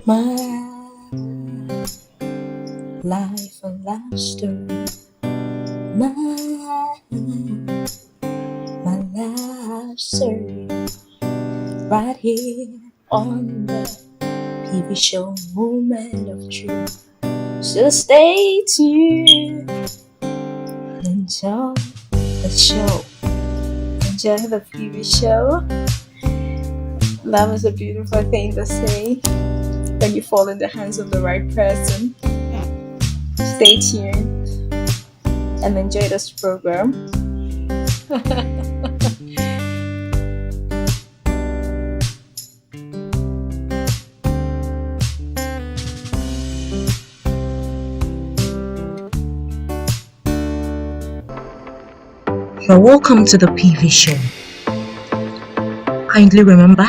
My life a love story. My life story. Right here on the PV show Moment of Truth. So stay tuned. Enjoy the show. Enjoy the PV show. Love is a beautiful thing to say when you fall in the hands of the right person. Stay tuned and enjoy this program. You're welcome to the PV show. Kindly remember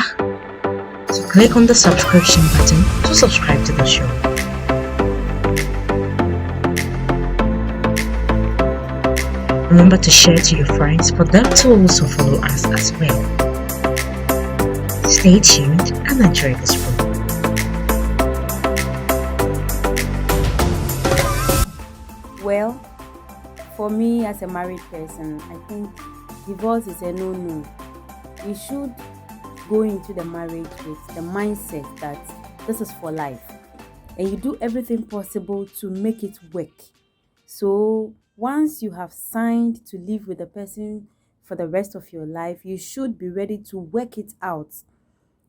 to click on the subscription button to subscribe to the show. Remember to share to your friends for them to also follow us as well. Stay tuned and enjoy this program. Well, for me as a married person, I think divorce is a no-no. You should go into the marriage with the mindset that this is for life, and you do everything possible to make it work. So once you have signed to live with the person for the rest of your life, you should be ready to work it out.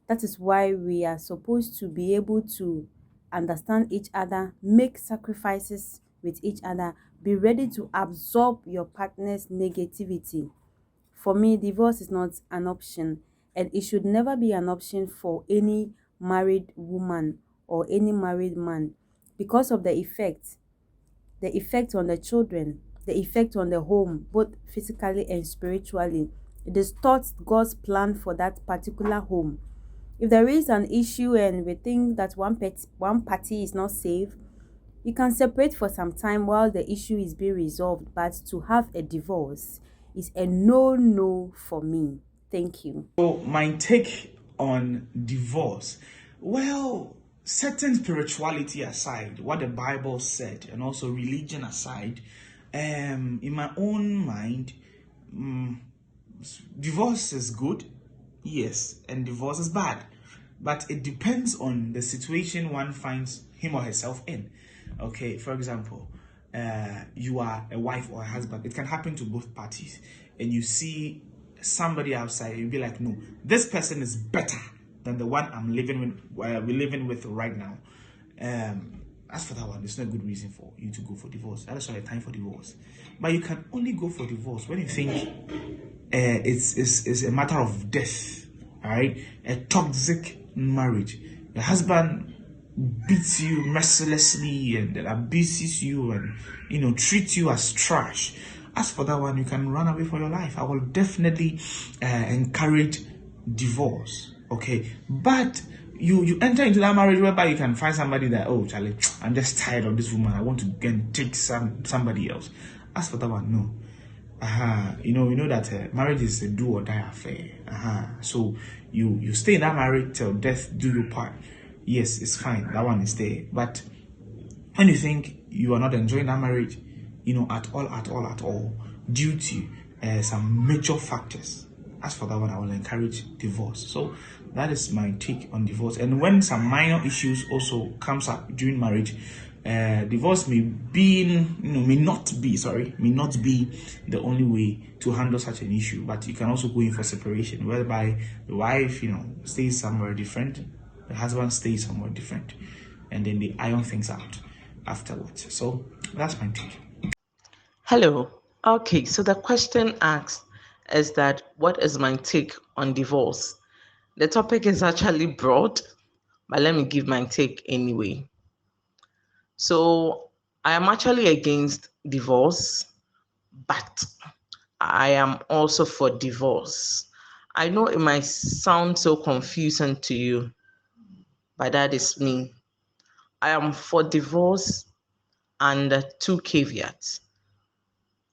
That is why we are supposed to be able to understand each other, make sacrifices with each other, be ready to absorb your partner's negativity. For me, divorce is not an option, and it should never be an option for any married woman or any married man because of the effect on the children, the effect on the home, both physically and spiritually. It distorts God's plan for that particular home. If there is an issue and we think that one party is not safe, you can separate for some time while the issue is being resolved. But to have a divorce is a no for me. Thank you. So my take on divorce, well, certain spirituality aside, what the Bible said, and also religion aside, in my own mind, divorce is good, yes, and divorce is bad, but it depends on the situation one finds him or herself in. Okay, for example, you are a wife or a husband. It can happen to both parties, and you see somebody outside, you'll be like, no, this person is better than the one I'm living with. We're living with right now. As for that one, there's no good reason for you to go for divorce. That is not a time for divorce. But you can only go for divorce when you think it's a matter of death. All right, a toxic marriage. Your husband beats you mercilessly and abuses you and treats you as trash. As for that one, you can run away for your life. I will definitely encourage divorce. Okay, but you enter into that marriage whereby you can find somebody that, oh Charlie, I'm just tired of this woman, I want to go and take somebody else. As for that one, no. You know that marriage is a do or die affair. So you stay in that marriage till death do you part. Yes, it's fine. That one is there. But when you think you are not enjoying that marriage, at all, due to some major factors, as for that one, I will encourage divorce. So that is my take on divorce. And when some minor issues also comes up during marriage, divorce may not be the only way to handle such an issue. But you can also go in for separation, whereby the wife, stays somewhere different, the husband stays somewhere different, and then they iron things out afterwards. So that's my take. Hello. Okay, so the question asked is that what is my take on divorce? The topic is actually broad, but let me give my take anyway. So I am actually against divorce, but I am also for divorce. I know it might sound so confusing to you, but that is me. I am for divorce under two caveats.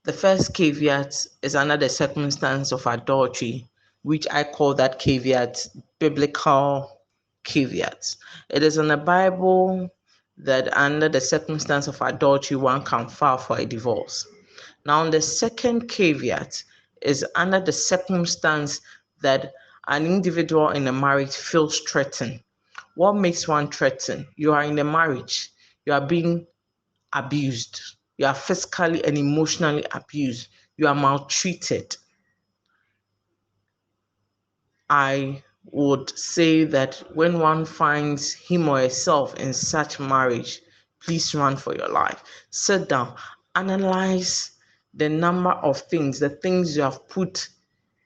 The first caveat is under the circumstance of adultery, which I call that caveat biblical caveats. It is in the Bible that under the circumstance of adultery, one can file for a divorce. Now, the second caveat is under the circumstance that an individual in a marriage feels threatened. What makes one threatened? You are in a marriage, you are being abused, you are physically and emotionally abused, you are maltreated. I would say that when one finds him or herself in such marriage, please run for your life. Sit down, analyze the number of things, the things you have put,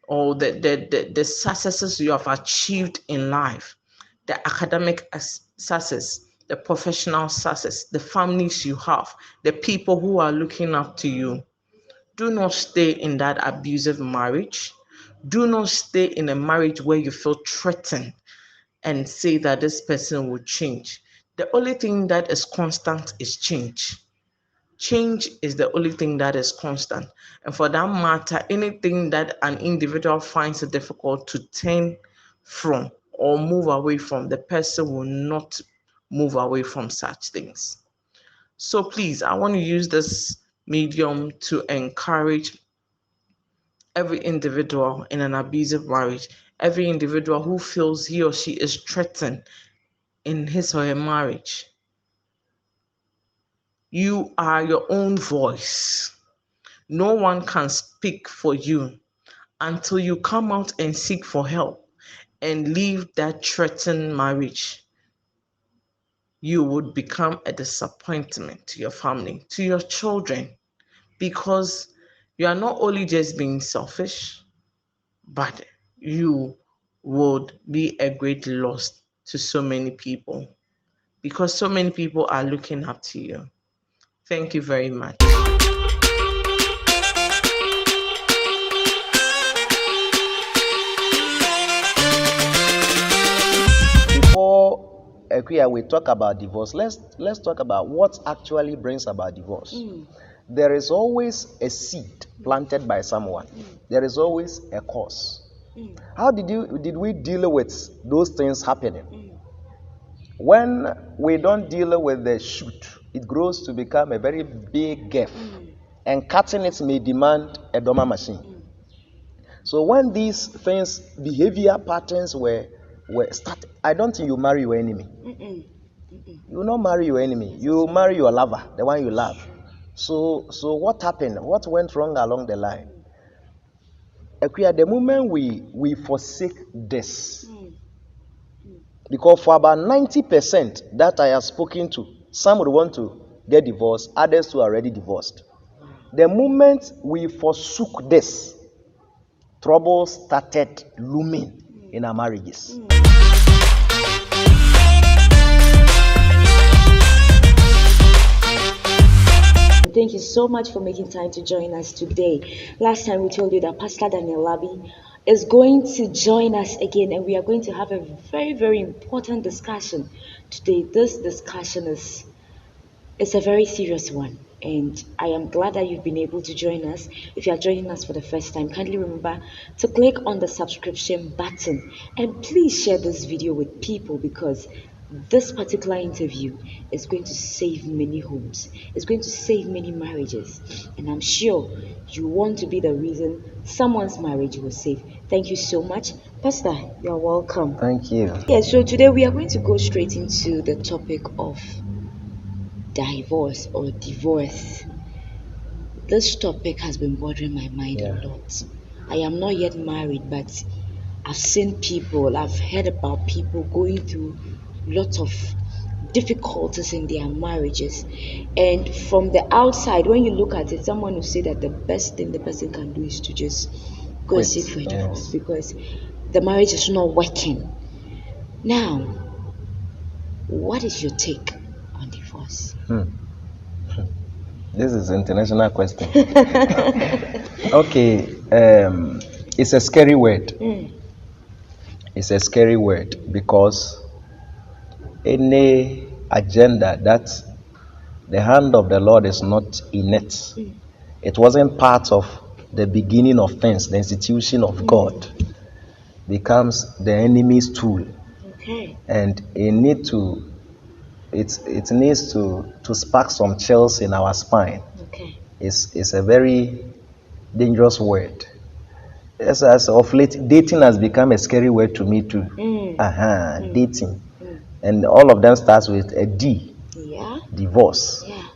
or the successes you have achieved in life, the academic success, the professional success, the families you have, the people who are looking up to you. Do not stay in that abusive marriage. Do not stay in a marriage where you feel threatened and say that this person will change. The only thing that is constant is change. Change is the only thing that is constant. And for that matter, anything that an individual finds it difficult to turn from or move away from, the person will not move away from such things. So please, I want to use this medium to encourage every individual in an abusive marriage, every individual who feels he or she is threatened in his or her marriage. You are your own voice. No one can speak for you until you come out and seek for help and leave that threatened marriage. You would become a disappointment to your family, to your children, because you are not only just being selfish, but you would be a great loss to so many people, because so many people are looking up to you. Thank you very much. Before we talk about divorce, let's talk about what actually brings about divorce. There is always a seed planted by someone. There is always a cause. How did we deal with those things happening? When we don't deal with the shoot, it grows to become a very big gap, and cutting it may demand a dormer machine. So when these things, behavior patterns were started, I don't think you marry your enemy. You will not marry your enemy. You marry your lover, the one you love. So what happened? What went wrong along the line? At the moment we forsake this, because for about 90% that I have spoken to, some would want to get divorced, others too are already divorced. The moment we forsook this, trouble started looming in our marriages. Thank you so much for making time to join us today. Last time we told you that Pastor Daniel Labi is going to join us again, and we are going to have a very, very important discussion today. This discussion is a very serious one, and I am glad that you've been able to join us. If you are joining us for the first time, kindly remember to click on the subscription button, and please share this video with people, because this particular interview is going to save many homes. It's going to save many marriages. And I'm sure you want to be the reason someone's marriage was saved. Thank you so much. Pastor, you're welcome. Thank you. Yeah, so today we are going to go straight into the topic of divorce or divorce. This topic has been bothering my mind a lot. I am not yet married, but I've seen people, I've heard about people going through lots of difficulties in their marriages, and from the outside, when you look at it, someone will say that the best thing the person can do is to just go and seek for a divorce, because the marriage is not working. Now, what is your take on divorce? This is an international question. Okay, it's a scary word. It's a scary word, because any agenda that the hand of the Lord is not in it, it wasn't part of the beginning of things, the institution of God, becomes the enemy's tool Okay. and it needs to spark some chills in our spine. Okay. It's a very dangerous word. Yes, as of late, dating has become a scary word to me too. Dating, and all of them starts with a D. Yeah. Divorce. Yeah.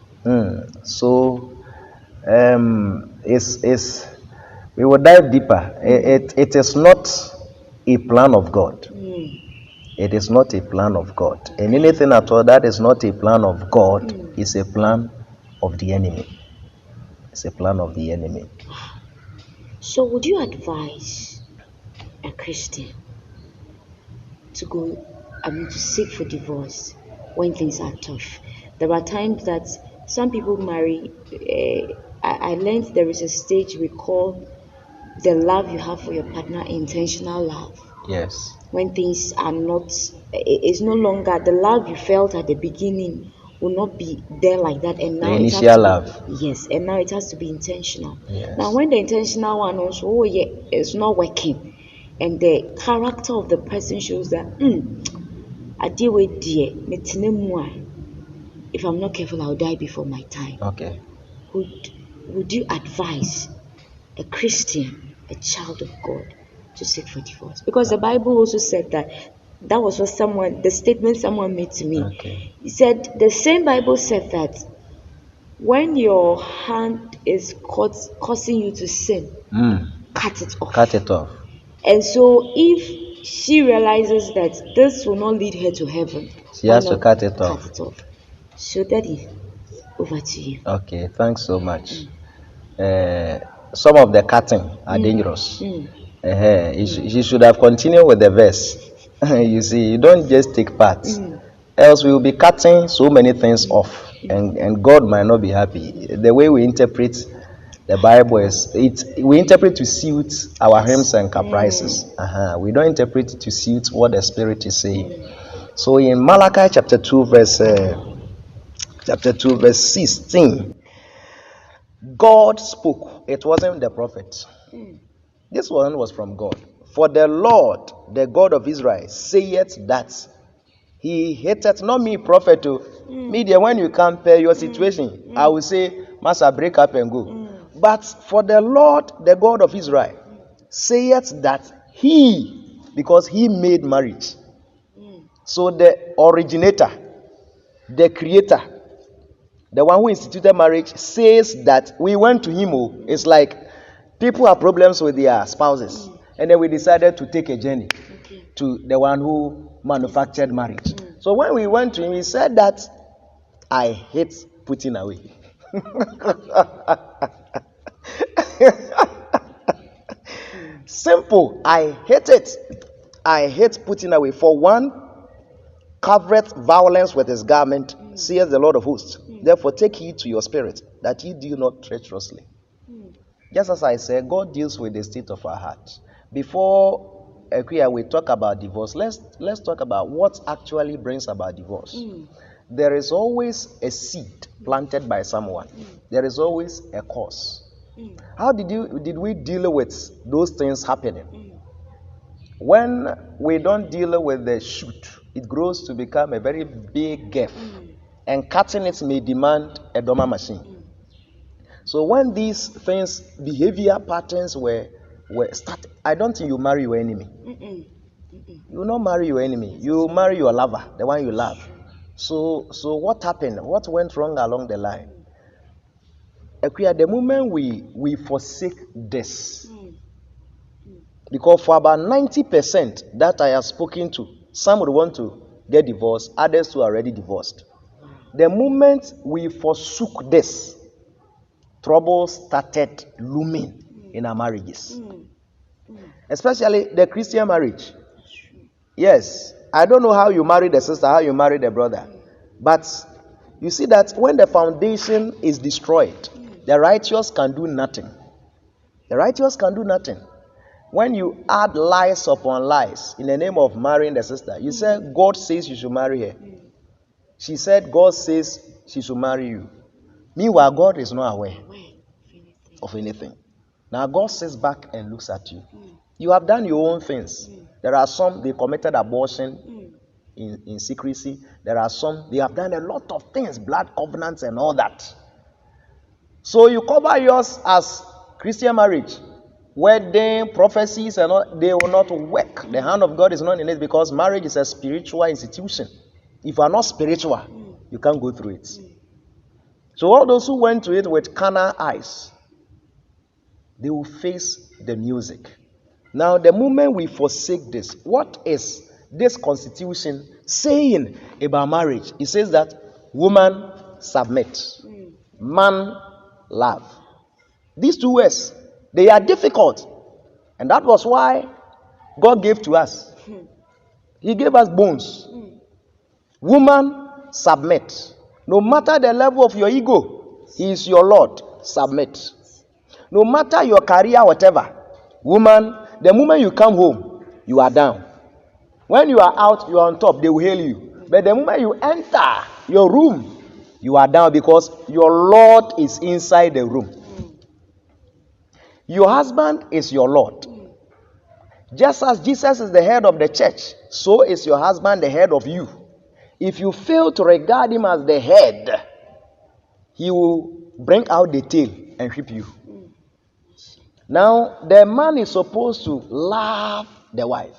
So, it's we will dive deeper. It is not a plan of God. It is not a plan of God. And anything at all that is not a plan of God is a plan of the enemy. It's a plan of the enemy. So, would you advise a Christian to to seek for divorce when things are tough? There are times that some people marry. I learned there is a stage we call the love you have for your partner intentional love. Yes. When things are not, it's no longer the love you felt at the beginning will not be there like that, and The now it has initial to love. yes, and now it has to be intentional. Yes. Now, when the intentional one also, oh yeah, it's not working, and the character of the person shows that, I deal with dear, if I'm not careful, I'll die before my time. Okay. Would you advise a Christian, a child of God, to seek for divorce? Because the Bible also said that was what the statement someone made to me. Okay. He said, the same Bible said that when your hand is causing you to sin, cut it off. Cut it off. And so if she realizes that this will not lead her to heaven, She why has to not cut it off. cut it off? So Daddy, over to you. Okay, thanks so much. Some of the cutting are dangerous. You should have continued with the verse. You see, you don't just take parts. Else we will be cutting so many things off, and God might not be happy. The way we interpret the Bible we interpret to suit our whims and caprices. We don't interpret it to suit what the Spirit is saying. So in Malachi chapter 2 verse 16, God spoke. It wasn't the prophet. This one was from God. For the Lord, the God of Israel, saith that he hateth not me, prophet. Media, when you compare your situation, I will say, Master, break up and go. But for the Lord, the God of Israel, saith that because he made marriage. So the originator, the creator, the one who instituted marriage, says that we went to him. It's like people have problems with their spouses, and then we decided to take a journey to the one who manufactured marriage. So when we went to him, he said that I hate putting away. Simple. I hate it. I hate putting away. For one, covereth violence with his garment, saith the Lord of hosts. Therefore, take heed to your spirit, that ye deal not treacherously. Just as I said, God deals with the state of our heart. Before we talk about divorce, let's talk about what actually brings about divorce. There is always a seed planted by someone. There is always a cause. How did we deal with those things happening? When we don't deal with the shoot, it grows to become a very big gap, and cutting it may demand a dormer machine. So when these things, behavior patterns were started, I don't think you marry your enemy. You will not marry your enemy. You marry your lover, the one you love. So what happened? What went wrong along the line? At the moment we forsake this, because for about 90% that I have spoken to, some would want to get divorced, others who are already divorced. The moment we forsook this, trouble started looming in our marriages. Especially the Christian marriage. Yes, I don't know how you marry the sister, how you marry the brother. But you see that when the foundation is destroyed, the righteous can do nothing. The righteous can do nothing. When you add lies upon lies in the name of marrying the sister, you say God says you should marry her. She said God says she should marry you. Meanwhile, God is not aware of anything. Now God sits back and looks at you. You have done your own things. There are some, they committed abortion in secrecy. There are some, they have done a lot of things, blood covenants and all that. So you cover yours as Christian marriage, wedding, prophecies, and all, they will not work. The hand of God is not in it because marriage is a spiritual institution. If you are not spiritual, you can't go through it. So all those who went to it with carnal eyes, they will face the music. Now, the moment we forsake this, what is this constitution saying about marriage? It says that woman submit, man love. These two words, they are difficult. And that was why God gave to us. He gave us bones. Woman, submit. No matter the level of your ego, He is your Lord. Submit. No matter your career, whatever. Woman, the moment you come home, you are down. When you are out, you are on top. They will hail you. But the moment you enter your room, you are down because your Lord is inside the room. Your husband is your Lord. Just as Jesus is the head of the church, so is your husband the head of you. If you fail to regard him as the head, he will bring out the tail and whip you. Now, the man is supposed to love the wife.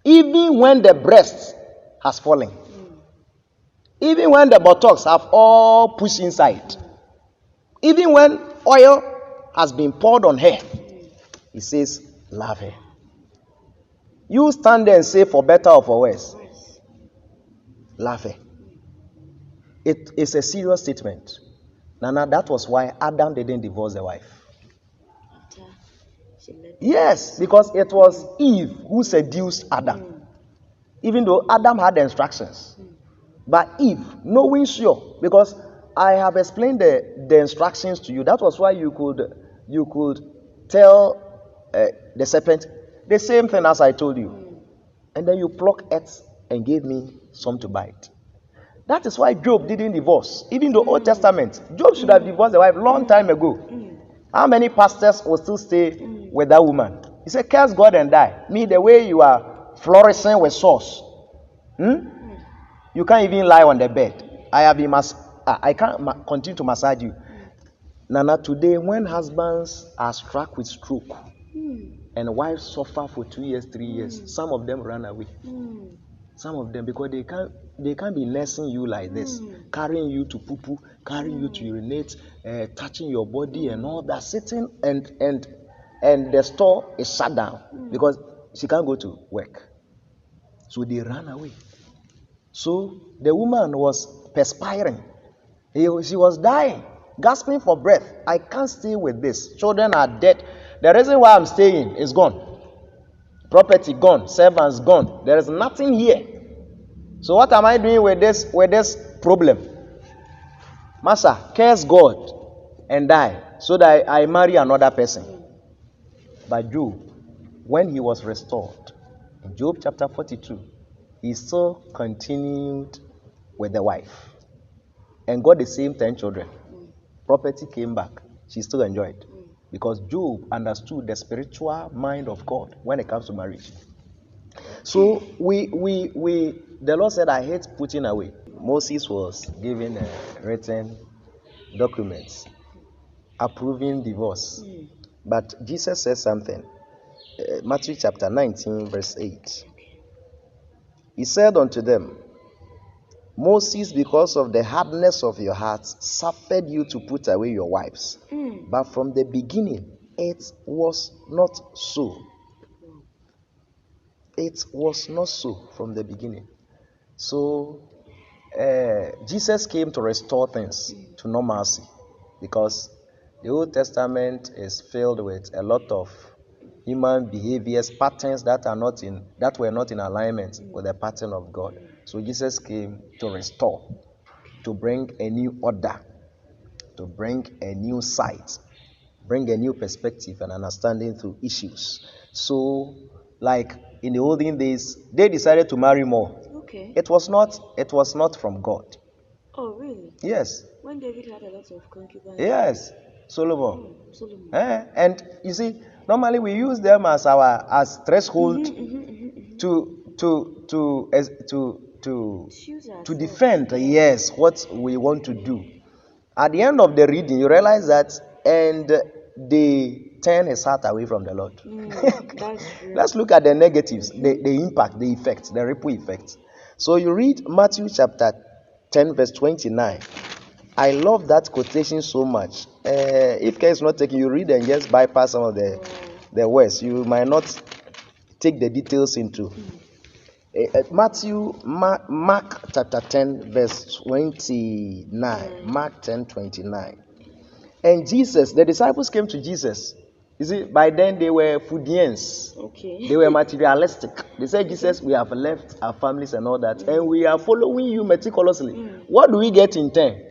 Even when the breast has fallen. Even when the buttocks have all pushed inside. Even when oil has been poured on her. He says, love her. You stand there and say, for better or for worse. Love her. It is a serious statement. Nana, that was why Adam didn't divorce the wife. Yes, because it was Eve who seduced Adam. Even though Adam had the instructions. But Eve, knowing sure, because I have explained the instructions to you. That was why you could tell the serpent the same thing as I told you. And then you pluck it and gave me some to bite. That is why Job didn't divorce. Even the Old Testament, Job should have divorced the wife long time ago. How many pastors will still stay with that woman? He said, curse God and die. Me, the way you are flourishing with sauce. You can't even lie on the bed. I can't continue to massage you. Nana, today, when husbands are struck with stroke and wives suffer for 2 years, 3 years, some of them run away. Some of them, because they can't be nursing you like this, carrying you to poo-poo, carrying you to urinate, touching your body and all that, sitting and the store is shut down because she can't go to work. So they ran away. So the woman was perspiring. She was dying, gasping for breath. I can't stay with this. Children are dead. The reason why I'm staying is gone. Property gone, servants gone. There is nothing here. So what am I doing with this problem? Master, curse God and die so that I marry another person. But Job, when he was restored, in Job chapter 42, he still continued with the wife and got the same 10 children. Property came back. She still enjoyed. Because Job understood the spiritual mind of God when it comes to marriage. So the Lord said, I hate putting away. Moses was given written documents approving divorce. But Jesus said something. Matthew chapter 19, verse 8. He said unto them, Moses, because of the hardness of your hearts, suffered you to put away your wives. But from the beginning, it was not so. It was not so from the beginning. So, Jesus came to restore things to normalcy, because the Old Testament is filled with a lot of human behaviors, patterns that were not in alignment with the pattern of God. So Jesus came to restore, to bring a new order, to bring a new sight, bring a new perspective and understanding through issues. So, like in the olden days, they decided to marry more. Okay. It was not from God. Oh, really? Yes. When David had a lot of concubines. Yes. Solomon. Solomon. And you see, normally we use them as threshold to Choose to ourselves. defend, yes, what we want to do. At the end of the reading, you realize that, and they turn his heart away from the Lord. That's true. Let's look at the negatives, the impact, the effects, the ripple effects. So you read Matthew chapter 10, verse 29. I love that quotation so much. If care is not taken, you read and just bypass some of the words. You might not take the details into. Mark chapter 10, verse 29. Mark 10, 29. And Jesus, the disciples came to Jesus. You see, by then they were Fudians. Okay. They were materialistic. They said, Jesus, we have left our families and all that, and we are following you meticulously. What do we get in turn?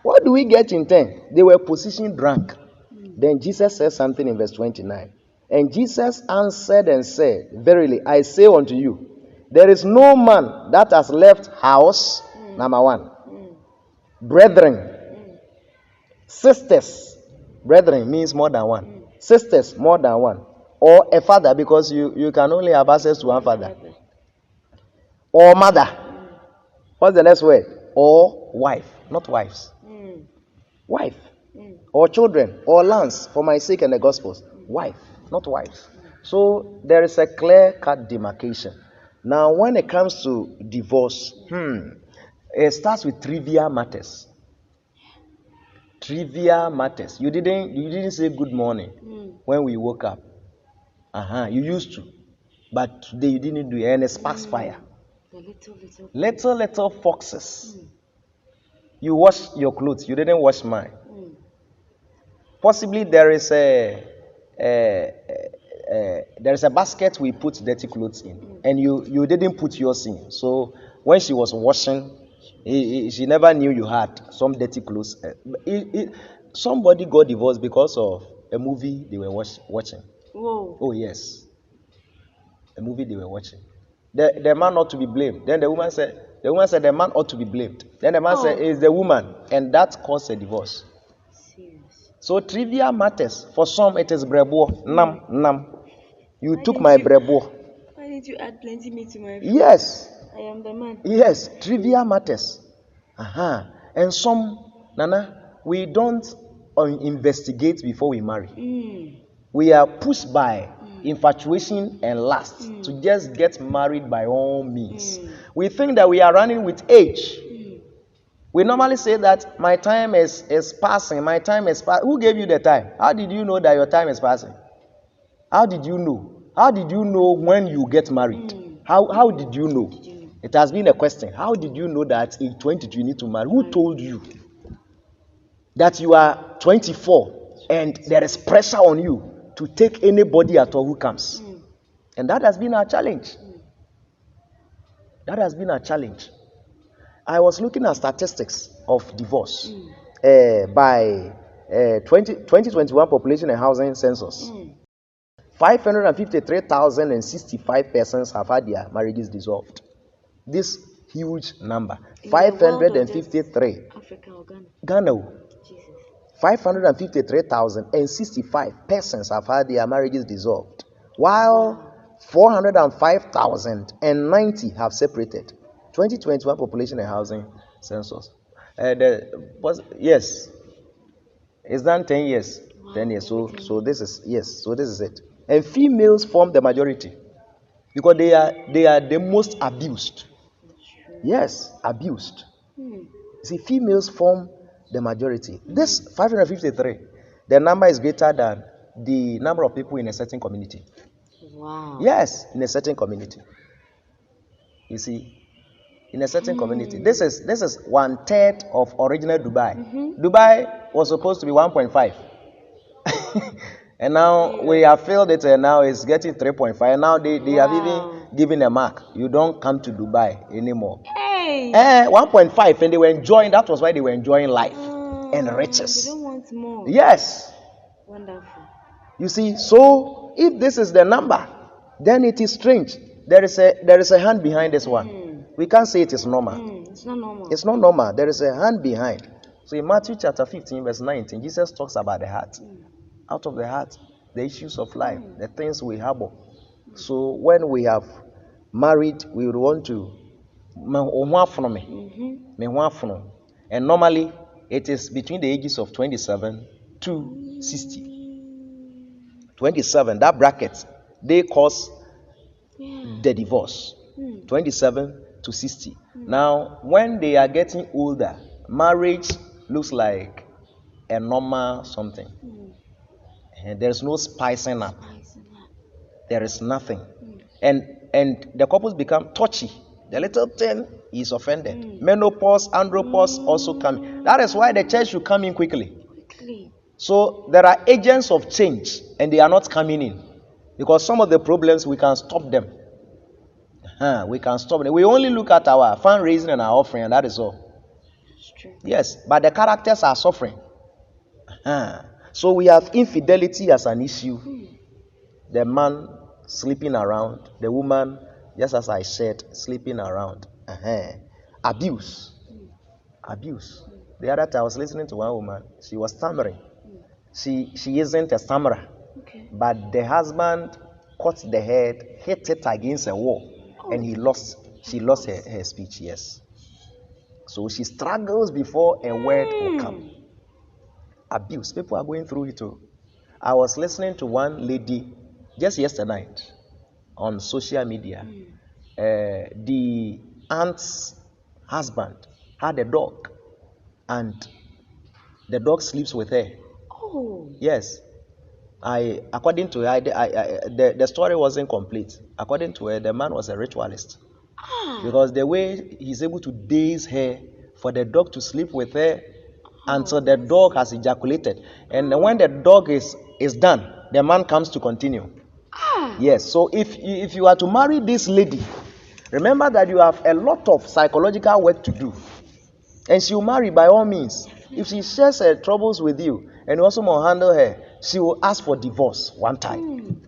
What do we get in turn? They were position drunk. Then Jesus said something in verse 29. And Jesus answered and said, verily, I say unto you, there is no man that has left house, number one, brethren, sisters, brethren means more than one, sisters more than one, or a father, because you can only have access to one father, or mother. What's the next word? Or wife, not wives. Wife, or children, or lands, for my sake and the gospels. Wife, not wives. So there is a clear-cut demarcation. Now, when it comes to divorce, it starts with trivial matters. Trivial matters. You didn't say good morning when we woke up. You used to, but today you didn't do it, and it sparks fire. The Little foxes. You wash your clothes, you didn't wash mine. Possibly there is a basket we put dirty clothes in, and you didn't put yours in. So when she was washing, she never knew you had some dirty clothes. Somebody got divorced because of a movie they were watching. Whoa. Oh yes, a movie they were watching. The man ought to be blamed. Then the woman said the man ought to be blamed. Then the man said it's the woman, and that caused a divorce. Serious. So trivial matters. For some it is brebo. Nam. You took my brebo. Why did you add plenty meat to my food? Yes. I am the man. Yes, trivial matters. And some, Nana, we don't investigate before we marry. We are pushed by infatuation and lust to just get married by all means. We think that we are running with age. We normally say that my time is passing. My time is passing. Who gave you the time? How did you know that your time is passing? How did you know? How did you know when you get married? How did you know? It has been a question. How did you know that in 22 you need to marry? Who told you that you are 24 and there is pressure on you to take anybody at all who comes? And that has been our challenge. That has been our challenge. I was looking at statistics of divorce by 2021 population and housing census. 553,065 persons have had their marriages dissolved. This huge number. 553. Africa or Ghana? Ghana. Jesus. 553,065 persons have had their marriages dissolved, while 405,090 have separated. 2021 population and housing census. Yes, it's done 10 years. 10 years. So this is it. And females form the majority because they are the most abused. Yes, abused. See, females form the majority. This 553, the number is greater than the number of people in a certain community. Wow. Yes, in a certain community. You see, in a certain community. This is 1/3 of original Dubai. Dubai was supposed to be 1.5. And now we have filled it, and now it's getting 3.5. And now they have even given a mark. You don't come to Dubai anymore. Hey. 1.5, and they were enjoying. That was why they were enjoying life and riches. They don't want more. Yes. Wonderful. You see, so if this is the number, then it is strange. There is a hand behind this one. We can't say it is normal. It's not normal. It's not normal. There is a hand behind. So in Matthew chapter 15, verse 19, Jesus talks about the heart. Out of the heart, the issues of life, the things we harbor. So when we have married, we would want to, and normally it is between the ages of 27 to 60. 27, that bracket, they cause the divorce. 27 to 60. Now, when they are getting older, marriage looks like a normal something. And there's no spicing up. There is nothing. And the couples become touchy. The little thing is offended. Menopause, andropause also come. That is why the church should come in quickly. So there are agents of change and they are not coming in. Because some of the problems, we can stop them. We can stop them. We only look at our fundraising and our offering, and that is all. Yes, but the characters are suffering. So we have infidelity as an issue. The man sleeping around, the woman, just as I said, sleeping around. Abuse. The other time I was listening to one woman. She was stammering. She isn't a stammerer. But the husband caught the head, hit it against a wall, and she lost her speech. Yes. So she struggles before a word will come. Abuse. People are going through it too. I was listening to one lady just yesterday night on social media. The aunt's husband had a dog, and the dog sleeps with her. Yes. According to her, the story wasn't complete. According to her, the man was a ritualist. Because the way he's able to daze her for the dog to sleep with her until the dog has ejaculated. And when the dog is done, the man comes to continue. Yes, so if you are to marry this lady, remember that you have a lot of psychological work to do. And she'll marry by all means. If she shares her troubles with you and you also want to handle her, she will ask for divorce one time.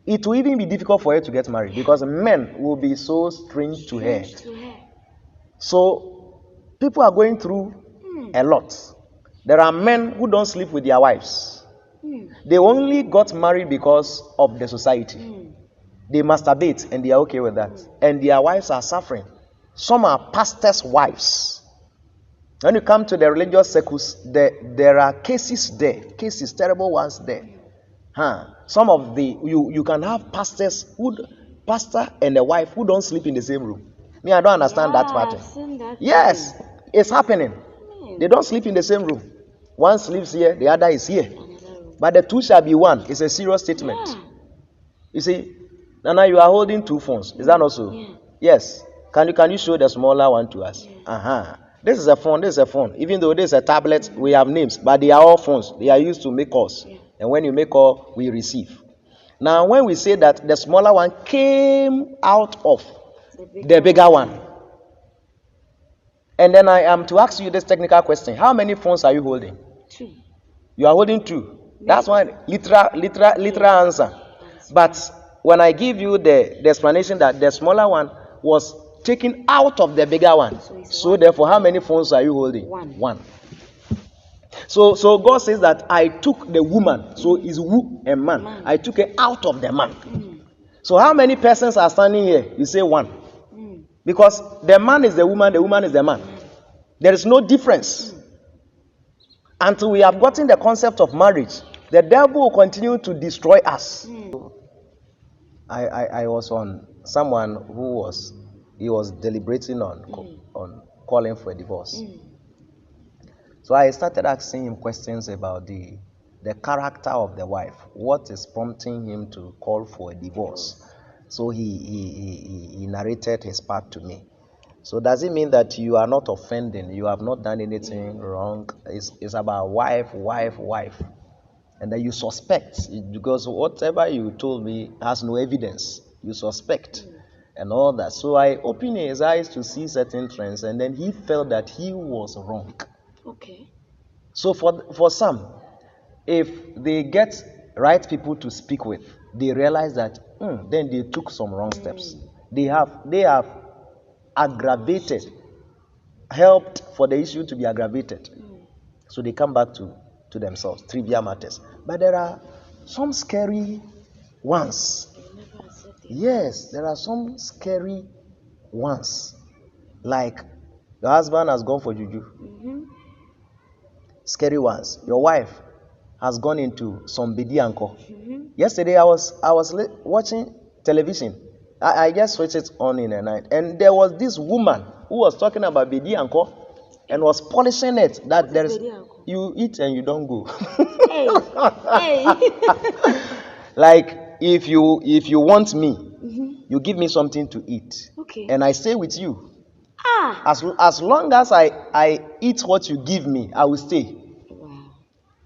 It will even be difficult for her to get married because men will be so strange to her. So people are going through a lot. There are men who don't sleep with their wives. They only got married because of the society. They masturbate and they are okay with that. And their wives are suffering. Some are pastors' wives. When you come to the religious circles, there are cases there. Cases, terrible ones there. Some of you can have pastor and a wife who don't sleep in the same room. Me, I don't understand that pattern. Yes, it's happening. They don't sleep in the same room. One sleeps here, the other is here. But the two shall be one. It's a serious statement. You see, Nana, you are holding two phones. Is that not so? Yes. Can you show the smaller one to us? This is a phone. Even though this is a tablet, we have names, but they are all phones. They are used to make calls. And when you make call, we receive. Now, when we say that the smaller one came out of the bigger one, and then I am to ask you this technical question: how many phones are you holding? 2. You are holding 2. That's one literal answer. But when I give you the explanation that the smaller one was taken out of the bigger one, so therefore, how many phones are you holding? 1. So God says that I took the woman, so is who a man. I took her out of the man. So how many persons are standing here? You say 1. Because the man is the woman is the man. There is no difference. Until we have gotten the concept of marriage, the devil will continue to destroy us. I was on someone who was deliberating on calling for a divorce. So I started asking him questions about the character of the wife. What is prompting him to call for a divorce? So he narrated his part to me. So does it mean that you are not offending? You have not done anything wrong? It's about wife. And then you suspect, because whatever you told me has no evidence. You suspect and all that. So I opened his eyes to see certain trends, and then he felt that he was wrong. Okay. So for some, if they get right people to speak with, they realize that then they took some wrong steps. They have aggravated, helped for the issue to be aggravated. So they come back to themselves, trivial matters. But there are some scary ones. Yes, there are some scary ones. Like your husband has gone for juju. Scary ones. Your wife has gone into some bidi anko. Yesterday I was watching television. I just switched it on in the night, and there was this woman who was talking about bidi anko and was polishing it. That there's you eat and you don't go. Like if you want me, you give me something to eat, and I stay with you. As long as I eat what you give me, I will stay.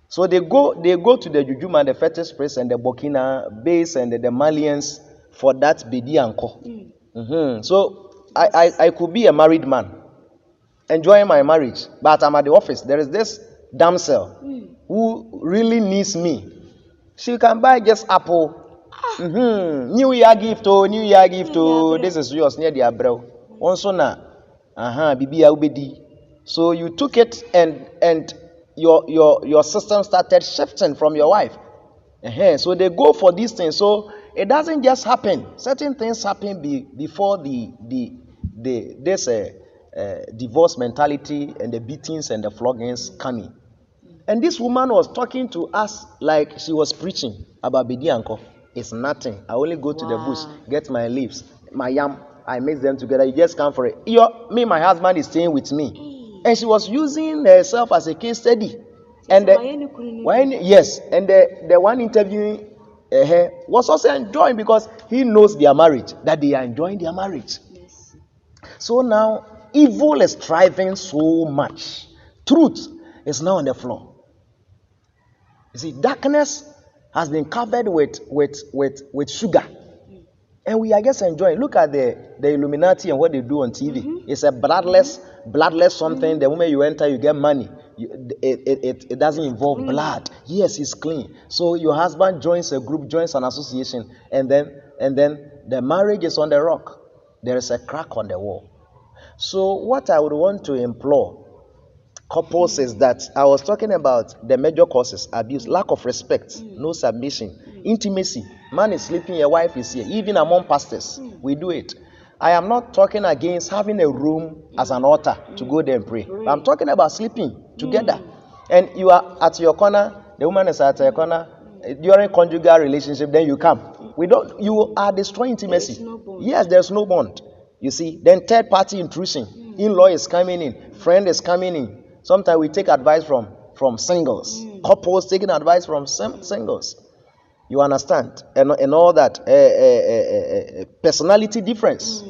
So they go to the juju man, the fetish priest, and the Burkina base and the Malians for that bidi anko. So I could be a married man enjoying my marriage, but I'm at the office. There is this damsel who really needs me. She can buy just apple. New Year gift, New Year gift. This is yours near the abrel. Also na, bibi ubedi. So you took it, and your system started shifting from your wife. So they go for these things. So it doesn't just happen. Certain things happen before this divorce mentality and the beatings and the floggings coming. And this woman was talking to us like she was preaching about bidi anko. It's nothing. I only go to the bush, get my leaves, my yam, I mix them together. You just come for it. My husband is staying with me. And she was using herself as a case study. And the one interviewing her was also enjoying, because he knows their marriage, that they are enjoying their marriage. Yes. So now evil is thriving so much. Truth is now on the floor. You see, darkness has been covered with sugar. And we are just enjoying. Look at the Illuminati and what they do on TV. It's a bloodless something. The moment you enter, you get money. It doesn't involve blood. Yes, it's clean. So your husband joins a group, joins an association, and then the marriage is on the rock. There is a crack on the wall. So what I would want to implore couples is that I was talking about the major causes: abuse, lack of respect, no submission, intimacy. Man is sleeping, your wife is here. Even among pastors, we do it. I am not talking against having a room as an altar to go there and pray. But I'm talking about sleeping together. And you are at your corner, the woman is at your corner. During conjugal relationship, then you come. You are destroying intimacy. Yes, there's no bond. You see, then third party intrusion. In-law is coming in, friend is coming in. Sometimes we take advice from singles. Couples taking advice from singles. You understand? And all that. Personality difference.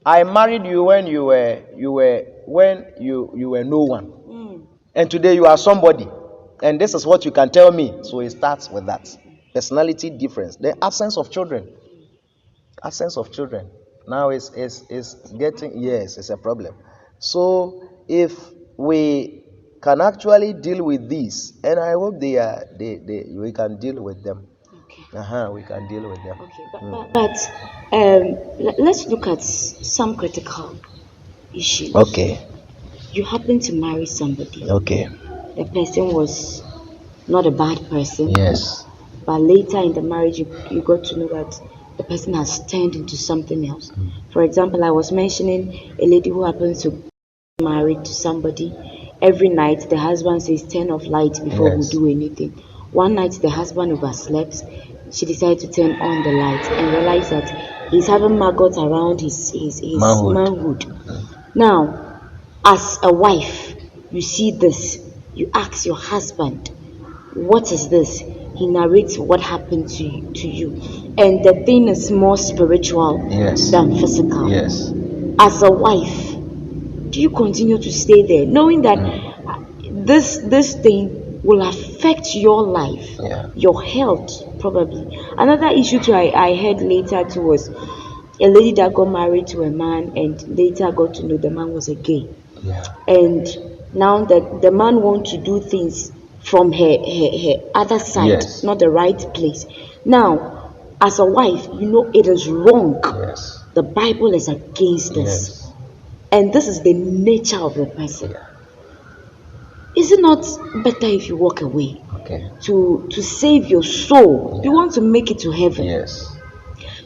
I married you when you were no one. And today you are somebody. And this is what you can tell me. So it starts with that. Personality difference. The absence of children. Absence of children. Now is getting, yes, it's a problem. So if we can actually deal with these, and I hope we can deal with them. Okay. We can deal with them. Okay, but let's look at some critical issues. Okay. You happen to marry somebody. Okay. The person was not a bad person. Yes. But later in the marriage, you got to know that the person has turned into something else. For example, I was mentioning a lady who happens to be married to somebody. Every night, the husband says, turn off light before we do anything. One night, the husband overslept. She decided to turn on the light and realized that he's having maggots around his manhood. Now, as a wife, you see this. You ask your husband, what is this? He narrates what happened to you. And the thing is more spiritual than physical. Yes. As a wife, do you continue to stay there, knowing that this thing will affect your life, your health, probably? Another issue too I heard later too was a lady that got married to a man and later got to know the man was a gay. Yeah. And now that the man wants to do things from her other side, not the right place. Now, as a wife, you know it is wrong. Yes. The Bible is against this. Yes. And this is the nature of the person. Is it not better if you walk away? Okay. To save your soul. You want to make it to heaven. Yes.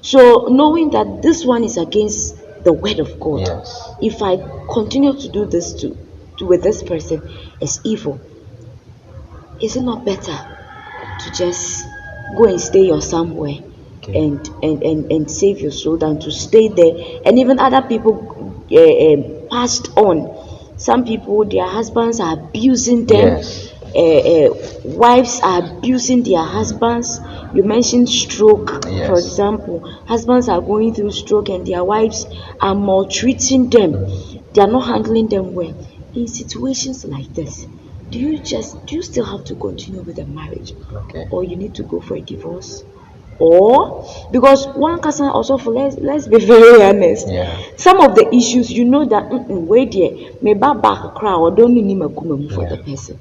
So knowing that this one is against the word of God, Yes. if I continue to do this with this person, it's evil. Is it not better to just go and stay or somewhere and save your soul than to stay there? And even other people passed on. Some people, their husbands are abusing them. Yes. Wives are abusing their husbands. You mentioned stroke, Yes. for example. Husbands are going through stroke and their wives are maltreating them. They are not handling them well. In situations like this, do you still have to continue with the marriage, Okay. or you need to go for a divorce? Or because one person also, for let's be very honest, Yeah. some of the issues, you know that wait there may back a crowd or don't need for the person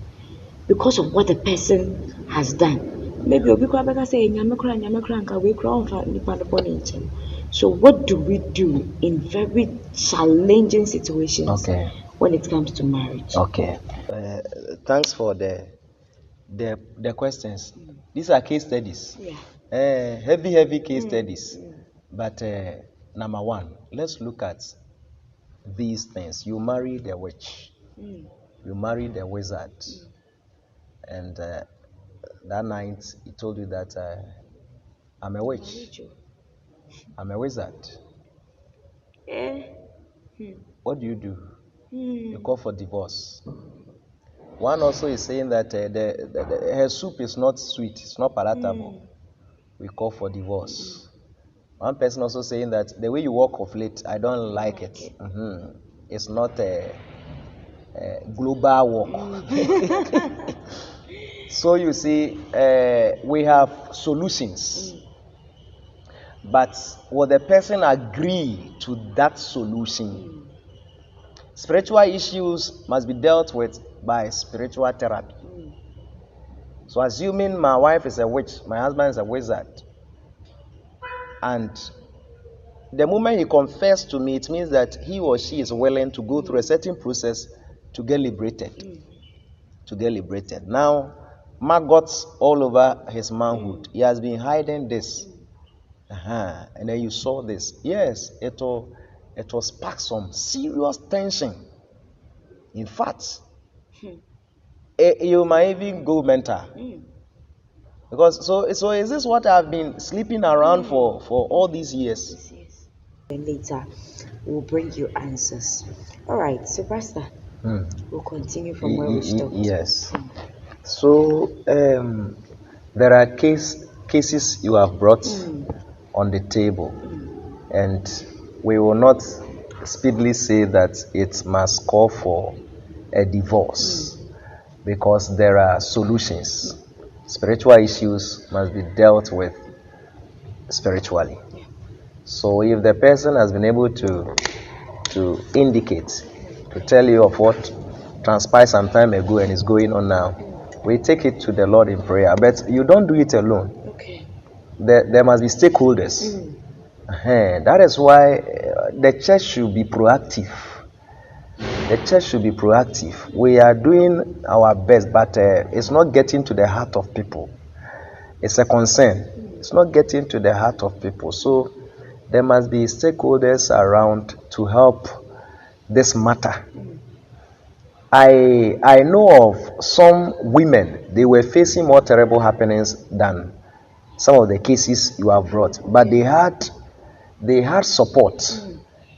because of what the person has done. Maybe obi kura beka say nyame kura nka we kura on fa nipa no bone nchen. So what do we do in very challenging situations Okay. when it comes to marriage? Okay. Thanks for the questions. These are case studies. Yeah. Heavy case studies. But number one, let's look at these things. You marry the witch. You marry the wizard. And that night he told you that I'm a witch. I'm a wizard. What do? You call for divorce. One also is saying that her soup is not sweet, it's not palatable. We call for divorce. One person also saying that the way you walk of late, I don't like it. It's not a global walk. So you see, we have solutions. But will the person agree to that solution? Spiritual issues must be dealt with by spiritual therapy. So assuming my wife is a witch, my husband is a wizard, and the moment he confessed to me, it means that he or she is willing to go through a certain process to get liberated. To get liberated. Now, maggots all over his manhood. He has been hiding this. And then you saw this. Yes, it will spark some serious tension. In fact, you might even go mental. Because so is this what I've been sleeping around for all these years? And later we'll bring you answers. All right, so Pastor, we'll continue from where we stopped. Yes. So there are cases you have brought on the table, and we will not speedily say that it must call for a divorce because there are solutions. Spiritual issues must be dealt with spiritually. So if the person has been able to indicate, to tell you of what transpired some time ago and is going on now, we take it to the Lord in prayer. But you don't do it alone. Okay. There must be stakeholders. That is why the church should be proactive. The church should be proactive. We are doing our best, but it's not getting to the heart of people. It's a concern. It's not getting to the heart of people. So there must be stakeholders around to help this matter. I know of some women, they were facing more terrible happenings than some of the cases you have brought, but they had support,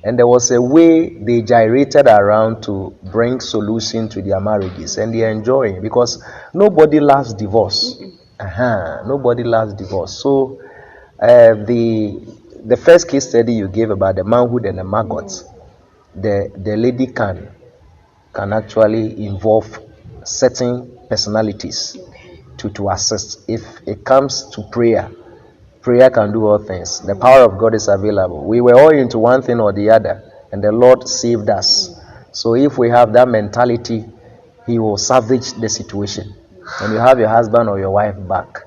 and there was a way they gyrated around to bring solution to their marriages, and they are enjoying, because nobody loves divorce. Nobody loves divorce. So the first case study you gave about the manhood and the maggots, the lady can actually involve certain personalities to assist. If it comes to prayer can do all things. The power of God is available. We were all into one thing or the other, and the Lord saved us. So if we have that mentality, He will salvage the situation, and you have your husband or your wife back.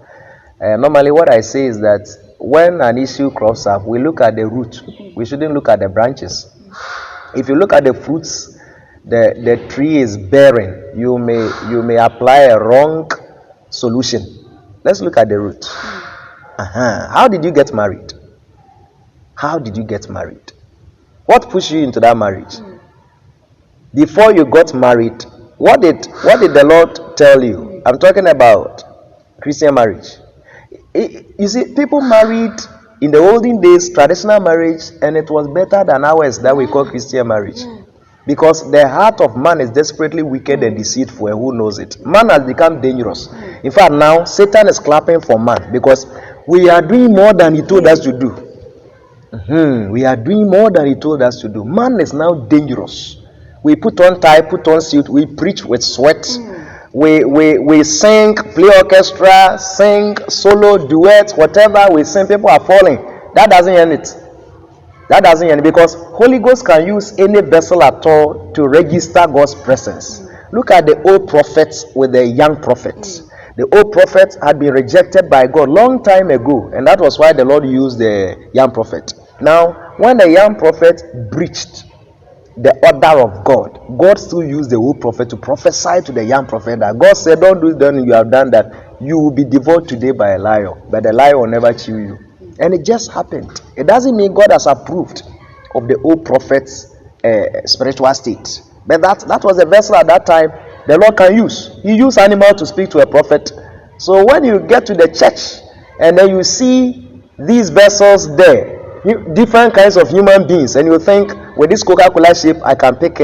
Normally what I say is that when an issue crops up, we look at the root. We shouldn't look at the branches. If you look at the fruits the tree is bearing, you may apply a wrong solution. Let's look at the root. How did you get married? How did you get married? What pushed you into that marriage? Before you got married, what did the Lord tell you? I'm talking about Christian marriage. You see, people married in the olden days, traditional marriage, and it was better than ours that we call Christian marriage. Because the heart of man is desperately wicked and deceitful, and who knows it? Man has become dangerous. In fact, now Satan is clapping for man because we are doing more than he told us to do. We are doing more than he told us to do. Man is now dangerous. We put on tie, put on suit, we preach with sweat. We sing, play orchestra, sing solo, duets, whatever we sing, people are falling. That doesn't end it. That doesn't end, because Holy Ghost can use any vessel at all to register God's presence. Look at the old prophets with the young prophets. The old prophets had been rejected by God long time ago, and that was why the Lord used the young prophet. Now, when the young prophet breached the order of God, God still used the old prophet to prophesy to the young prophet that God said, don't do that, you have done that. You will be devoured today by a lion, but the lion will never chew you. And it just happened. It doesn't mean God has approved of the old prophet's spiritual state. But that was a vessel at that time the Lord can use. He used animal to speak to a prophet. So when you get to the church and then you see these vessels there, different kinds of human beings, and you think, with this Coca-Cola shape, I can pick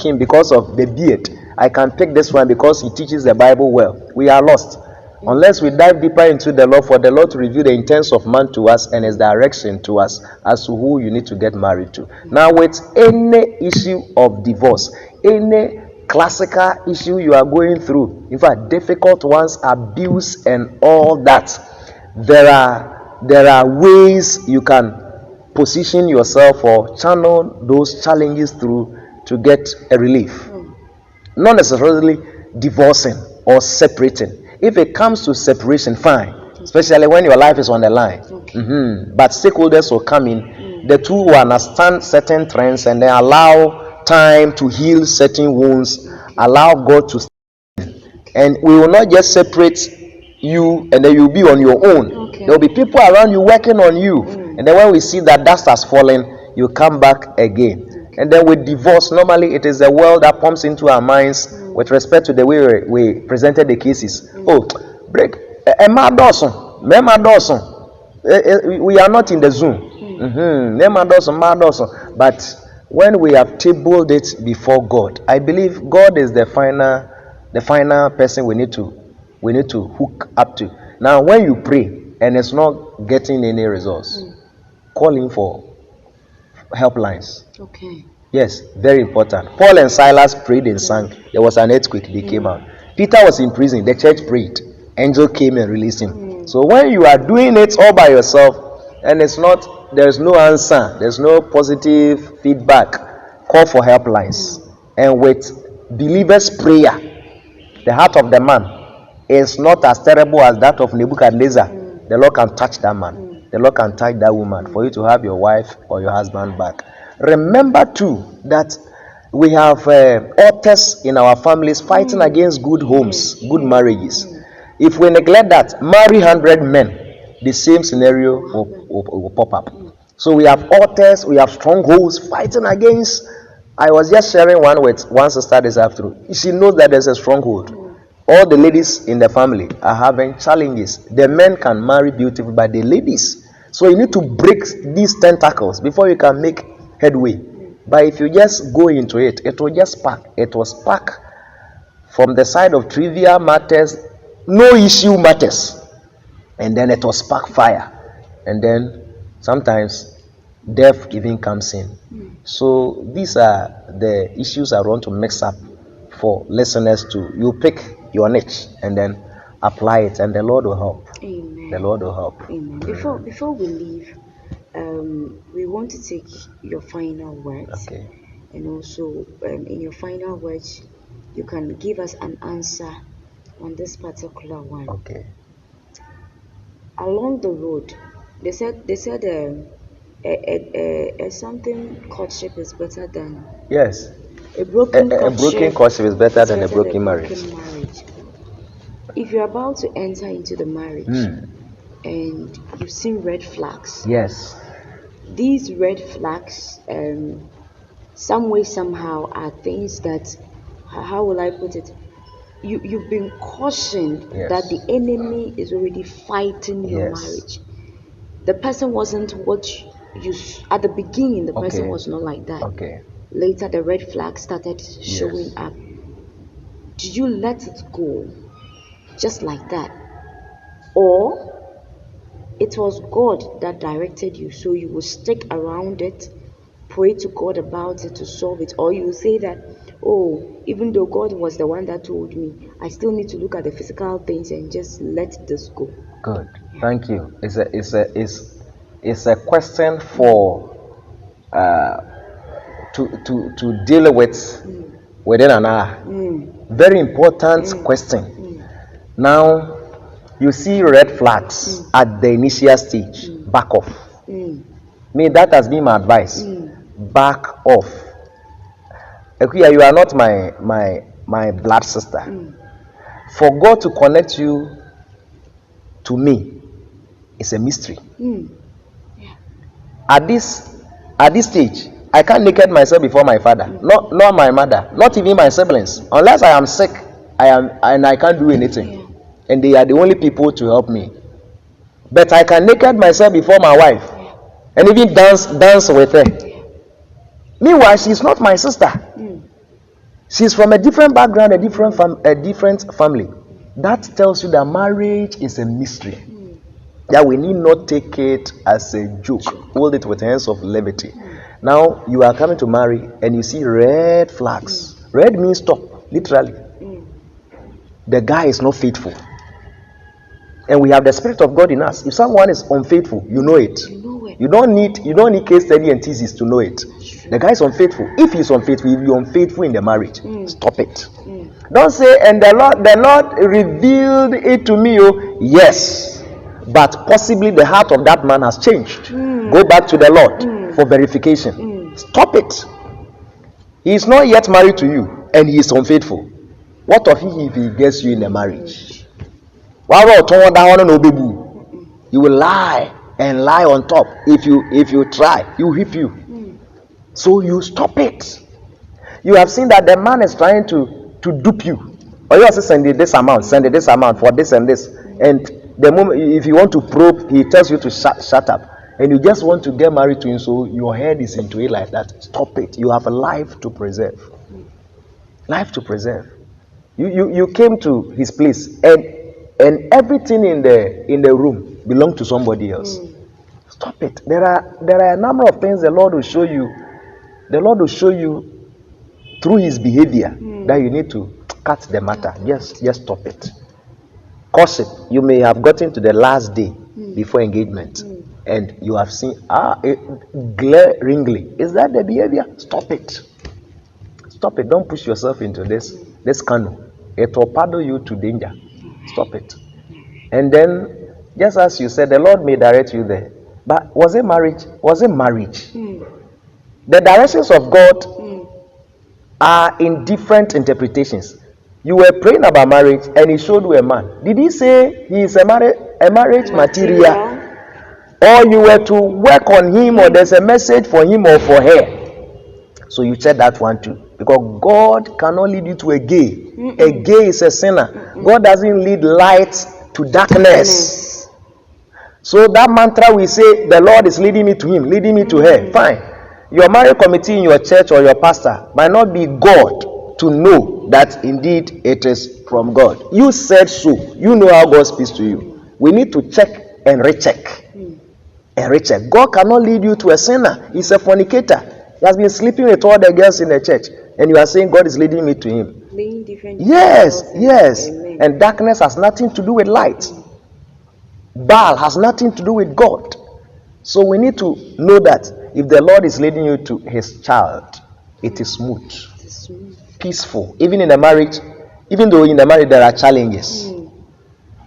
him because of the beard. I can pick this one because he teaches the Bible well. We are lost. Unless we dive deeper into the Lord, for the Lord to reveal the intents of man to us and his direction to us as to who you need to get married to. Now, with any issue of divorce, any classical issue you are going through, in fact, difficult ones, abuse and all that, there are ways you can position yourself or channel those challenges through to get a relief. Not necessarily divorcing or separating. If it comes to separation, fine, especially when your life is on the line. But stakeholders will come in, the two will understand certain trends and they allow time to heal certain wounds, allow God to step in. And we will not just separate you and then you'll be on your own. There will be people around you working on you. And then when we see that dust has fallen, you come back again. And then with divorce, normally it is the world that pumps into our minds with respect to the way we presented the cases. Break. We are not in the Zoom. But when we have tabled it before God, I believe God is the final person we need to hook up to. Now, when you pray and it's not getting any results, call him for helplines. Yes, very important. Paul and Silas prayed and sang. There was an earthquake, they came out. Peter was in prison, the church prayed. Angel came and released him. So when you are doing it all by yourself and there's no answer, there's no positive feedback, call for helplines. And with believers' prayer, the heart of the man is not as terrible as that of Nebuchadnezzar. The Lord can touch that man. The Lord can touch that woman for you to have your wife or your husband back. Remember too that we have authors in our families fighting against good homes, good marriages. If we neglect that, marry 100 men, the same scenario will pop up. So we have authors, we have strongholds fighting against. I was just sharing one with one sister this afternoon. She knows that there's a stronghold. All the ladies in the family are having challenges. The men can marry beautifully, but the ladies. So you need to break these tentacles before you can make headway. But if you just go into it, it will just spark. It will spark from the side of trivial matters, no issue matters, and then it will spark fire, and then sometimes death even comes in. So these are the issues I want to mix up for listeners to. You pick your niche and then apply it, and the Lord will help. Amen. The Lord will help. Amen. Before we leave, we want to take your final words. Okay. And also, in your final words, you can give us an answer on this particular one. Okay. Along the road, they said something courtship is better than a broken courtship is better than a broken marriage. If you're about to enter into the marriage and you've seen red flags, yes, these red flags, some way, somehow, are things that, how will I put it? You've been cautioned Yes. that the enemy is already fighting your Yes. marriage. The person wasn't what at the beginning. The person Okay. was not like that. Okay. Later, the red flag started showing Yes. up. Did you let it go just like that, or it was God that directed you, so you will stick around it, pray to God about it to solve it? Or you will say that, oh, even though God was the one that told me, I still need to look at the physical things and just let this go? Good. Thank you. It's a question for to deal with within an hour. Very important question. Now, you see red flags at the initial stage. Back off. Me, that has been my advice. Back off. Ekuya, you are not my blood sister. For God to connect you to me is a mystery. At this stage, I can't naked myself before my father, not my mother, not even my siblings, unless I am sick. I can't do anything, and they are the only people to help me. But I can naked myself before my wife, and even dance with her. Meanwhile, she's not my sister. She's from a different background, a different family. That tells you that marriage is a mystery. That we need not take it as a joke. Hold it with hands of levity. Now you are coming to marry and you see red flags. Red means stop, literally. The guy is not faithful. And we have the Spirit of God in us. If someone is unfaithful, you know it. You don't need case study and thesis to know it. The guy is unfaithful. If he's unfaithful, if you're unfaithful in the marriage, stop it. Don't say, and the Lord revealed it to me. Oh, yes. But possibly the heart of that man has changed. Go back to the Lord for verification. Stop it. He is not yet married to you and he is unfaithful. What of he if he gets you in a marriage? You will lie and lie on top. If you try, he will whip you. So you stop it. You have seen that the man is trying to dupe you. Or you also send this amount for this and this. And the moment if you want to probe, he tells you to shut up. And you just want to get married to him, so your head is into it like that. Stop it. You have a life to preserve. Life to preserve. You came to his place and everything in the room belonged to somebody else. Stop it. There are a number of things the Lord will show you. The Lord will show you through his behavior that you need to cut the matter. Just stop it. Cause it. You may have gotten to the last day before engagement and you have seen glaringly. Is that the behavior? Stop it. Stop it. Don't push yourself into this canoe. It will paddle you to danger. Stop it. And then, just as you said, the Lord may direct you there. But was it marriage? Was it marriage? The directions of God are in different interpretations. You were praying about marriage and he showed you a man. Did he say he is a marriage material? Or you were to work on him, or there's a message for him or for her? So you said that one too. Because God cannot lead you to a gay. A gay is a sinner. God doesn't lead light to darkness. So that mantra we say, the Lord is leading me to him, leading me to her. Fine. Your marriage committee in your church or your pastor might not be God to know that indeed it is from God. You said so. You know how God speaks to you. We need to check and recheck. And recheck. God cannot lead you to a sinner. He's a fornicator. He has been sleeping with all the girls in the church. And you are saying God is leading me to him. Yes. Amen. And darkness has nothing to do with light. Baal has nothing to do with God. So we need to know that if the Lord is leading you to his child, it is smooth, peaceful. Even in a marriage, even though in the marriage there are challenges.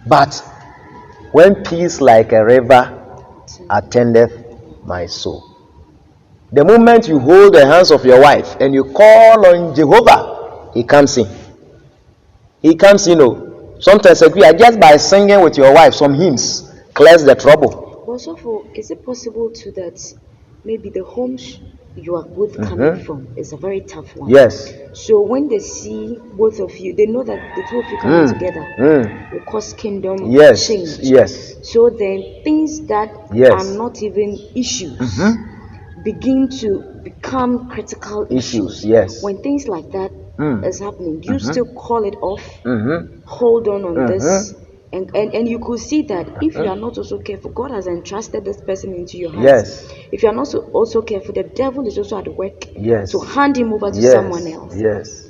But when peace like a river attendeth my soul. The moment you hold the hands of your wife and you call on Jehovah, he comes in. He comes in. Sometimes just by singing with your wife some hymns clears the trouble. Also, is it possible to that maybe the homes you are both coming from is a very tough one. Yes. So when they see both of you, they know that the two of you coming together will cause kingdom Yes. change. Yes. So then things that Yes. are not even issues begin to become critical issues. Yes. When things like that is happening, do you still call it off? Mm-hmm. Hold on this. And you could see that if you are not also careful, God has entrusted this person into your hands. Yes. If you are not also careful, the devil is also at work Yes. to hand him over to Yes. someone else. Yes.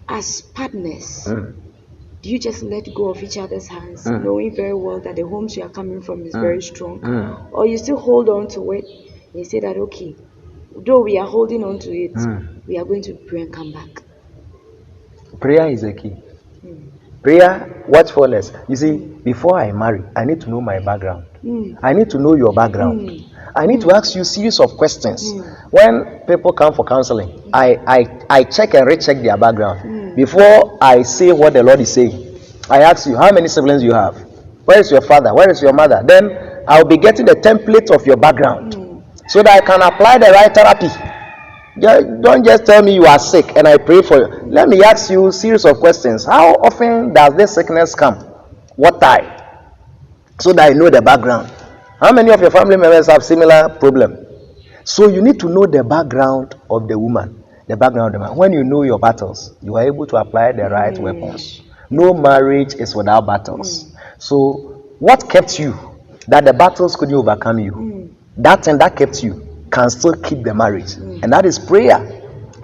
As partners, do you just let go of each other's hands, knowing very well that the homes you are coming from is very strong? Or you still hold on to it and say that, okay, though we are holding on to it, we are going to pray and come back? Prayer is the key. Prayer, watchfulness. You see, before I marry, I need to know my background. I need to know your background. I need to ask you a series of questions. When people come for counseling, I check and recheck their background. Before I say what the Lord is saying, I ask you, how many siblings you have? Where is your father? Where is your mother? Then I'll be getting the template of your background so that I can apply the right therapy. Don't just tell me you are sick and I pray for you. Let me ask you a series of questions. How often does this sickness come? What time? So that I know the background. How many of your family members have similar problem? So you need to know the background of the woman, the background of the man. When you know your battles, you are able to apply the right weapons. No marriage is without battles. So what kept you that the battles couldn't overcome you? That thing that kept you can still keep the marriage, and that is prayer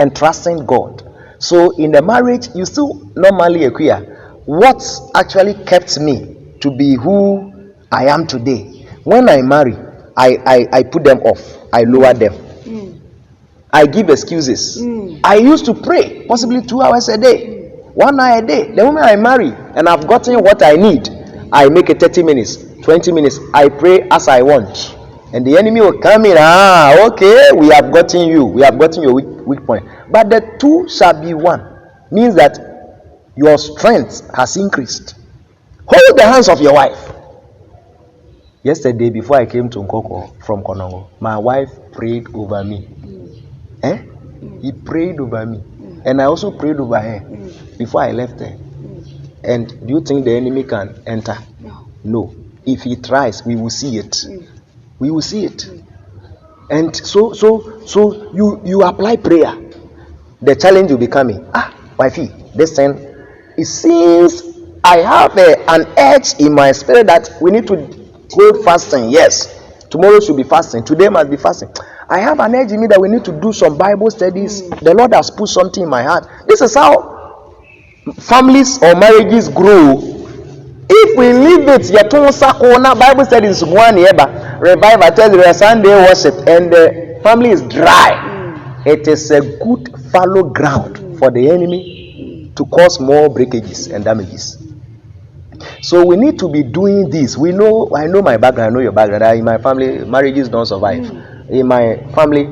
and trusting God. So in the marriage, you still normally acquire what actually kept me to be who I am today. When I marry, I put them off, I lower them, I give excuses. I used to pray possibly 2 hours a day, 1 hour a day. The moment I marry and I've gotten what I need, I make it 30 minutes, 20 minutes. I pray as I want. And the enemy will come in. Okay, we have gotten you. We have gotten your weak point. But the two shall be one. Means that your strength has increased. Hold the hands of your wife. Yesterday, before I came to Nkoko from Konongo, my wife prayed over me. He prayed over me. And I also prayed over her before I left her. And do you think the enemy can enter? No. If he tries, we will see it. We will see it. And so you apply prayer. The challenge will be coming. Wifey, this thing, it seems I have an urge in my spirit that we need to hold fasting. Yes, tomorrow should be fasting. Today must be fasting. I have an urge in me that we need to do some Bible studies. The Lord has put something in my heart. This is how families or marriages grow. If we leave it, Bible studies one year, revival, tell you Sunday worship, and the family is dry. It is a good fallow ground for the enemy to cause more breakages and damages. So we need to be doing this. I know my background, I know your background. In my family, marriages don't survive. In my family,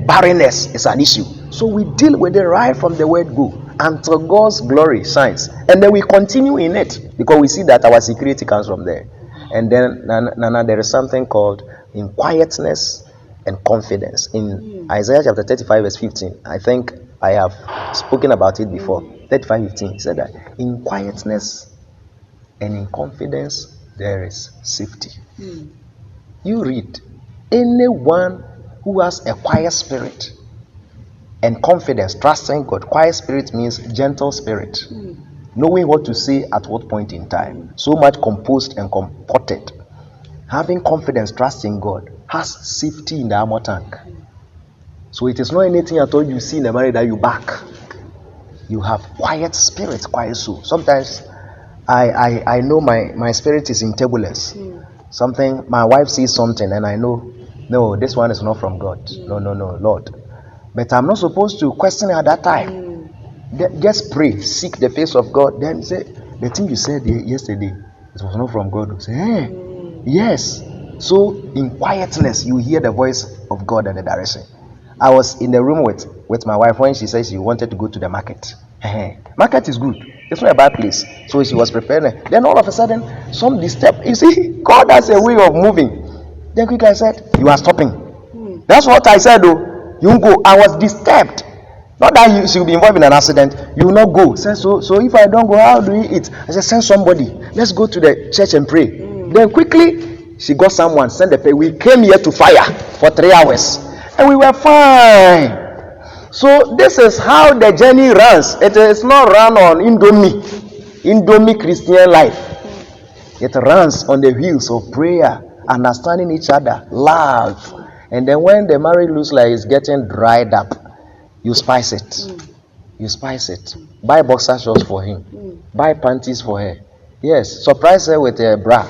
barrenness is an issue. So we deal with it right from the word go until God's glory shines. And then we continue in it because we see that our security comes from there. And then, Nana, there is something called in quietness and confidence. In Isaiah chapter 35, verse 15, I think I have spoken about it before. 35:15, he said that in quietness and in confidence, there is safety. You read, anyone who has a quiet spirit and confidence, trusting God. Quiet spirit means gentle spirit. Knowing what to say at what point in time. So much composed and comported. Having confidence, trusting God, has safety in the armor tank. So it is not anything at all you see in the marriage that you back. You have quiet spirit, quiet soul. Sometimes I know my spirit is in turbulence. Something, my wife sees something and I know, no, this one is not from God. No, Lord. But I'm not supposed to question at that time. Just pray, seek the face of God. Then say, the thing you said yesterday, it was not from God. Say, yes. So in quietness, you hear the voice of God and the direction. I was in the room with my wife when she said she wanted to go to the market. Market is good. It's not a bad place. So she was preparing. Then all of a sudden, some disturb. You see, God has a way of moving. Then quickly I said, you are stopping. That's what I said, though. You won't go. I was disturbed. Not that she will be involved in an accident. You will not go. Say, so if I don't go, how do we eat? I said, send somebody. Let's go to the church and pray. Then quickly, she got someone, send the pay. We came here to fire for 3 hours. And we were fine. So this is how the journey runs. It is not run on Indomie Christian life. It runs on the wheels of prayer, understanding each other, love. And then when the marriage looks like it's getting dried up, you spice it. You spice it. Buy boxer shorts for him. Buy panties for her. Yes, surprise her with a bra.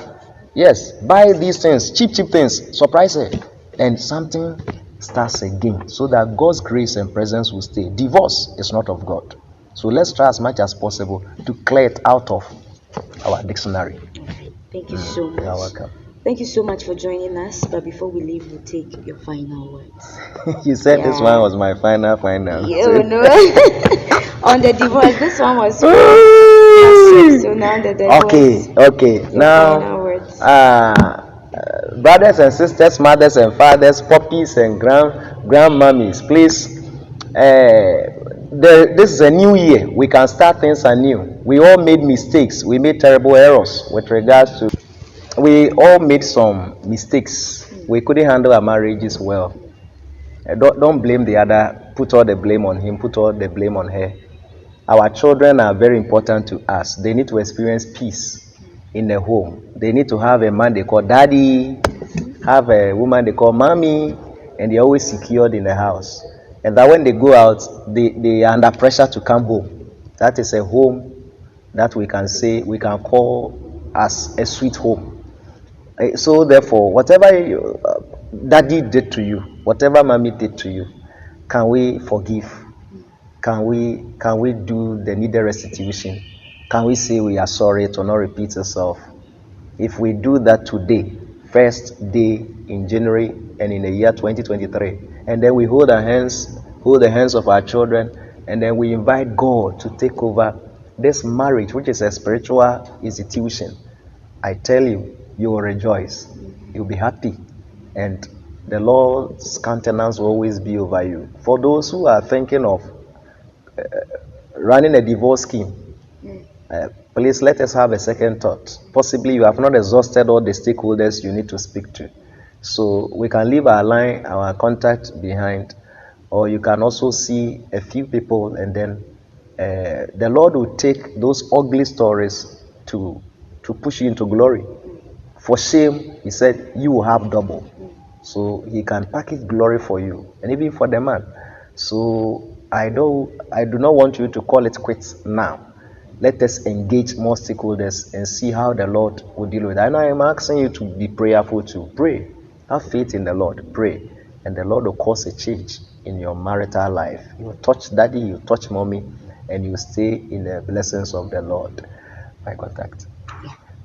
Yes, buy these things, cheap things, surprise her. And something starts again, so that God's grace and presence will stay. Divorce is not of God. So let's try as much as possible to clear it out of our dictionary. Thank you so much. You're welcome. Thank you so much for joining us. But before we leave, we'll take your final words. You said this one was my final. You know, on the divorce, this one was. So now the divorce. Okay. Now, brothers and sisters, mothers and fathers, puppies and grandmummies, please. This is a new year. We can start things anew. We all made mistakes. We made terrible errors with regards to. We all made some mistakes. We couldn't handle our marriages well. Don't blame the other. Put all the blame on him. Put all the blame on her. Our children are very important to us. They need to experience peace in the home. They need to have a man they call daddy, have a woman they call mommy, and they're always secured in the house. And that when they go out, they are under pressure to come home. That is a home that we can call as a sweet home. So therefore, whatever daddy did to you, whatever mommy did to you, can we forgive? Can we do the needed restitution? Can we say we are sorry, it will not repeat itself? If we do that today, first day in January and in the year 2023, and then we hold the hands of our children, and then we invite God to take over this marriage, which is a spiritual institution, I tell you, you will rejoice. You'll be happy. And the Lord's countenance will always be over you. For those who are thinking of running a divorce scheme, please let us have a second thought. Possibly you have not exhausted all the stakeholders you need to speak to. So we can leave our contact behind, or you can also see a few people, and then the Lord will take those ugly stories to push you into glory. For shame, he said, you will have double. So he can package glory for you, and even for the man. So I do not want you to call it quits now. Let us engage more stakeholders and see how the Lord will deal with it. And I am asking you to be prayerful too. Pray. Have faith in the Lord. Pray. And the Lord will cause a change in your marital life. You will touch daddy, you will touch mommy, and you will stay in the blessings of the Lord.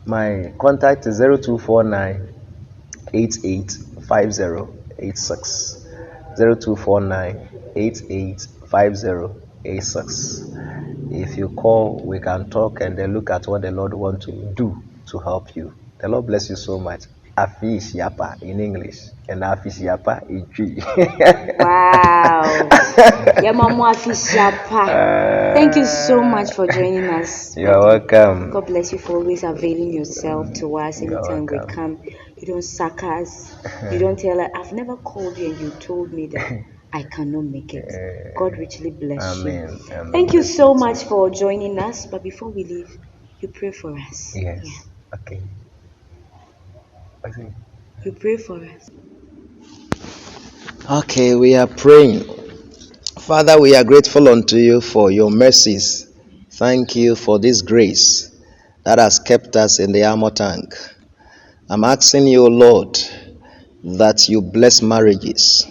My contact is 0249 885086. 0249 885086. If you call, we can talk and then look at what the Lord wants to do to help you. The Lord bless you so much. Afish Yapa in English and Afish Yapa in Tree. Wow. Yamamu Afish Yapa. Thank you so much for joining us. You're welcome. God bless you for always availing yourself to us anytime we come. You don't sack us. You don't tell us, I've never called you and you told me that I cannot make it. God richly bless you. Amen. Thank you so much for joining us. But before we leave, you pray for us. Yes. Yeah. Okay. You pray for us. Okay, we are praying. Father, we are grateful unto you for your mercies. Thank you for this grace that has kept us in the armor tank. I'm asking you, Lord, that you bless marriages.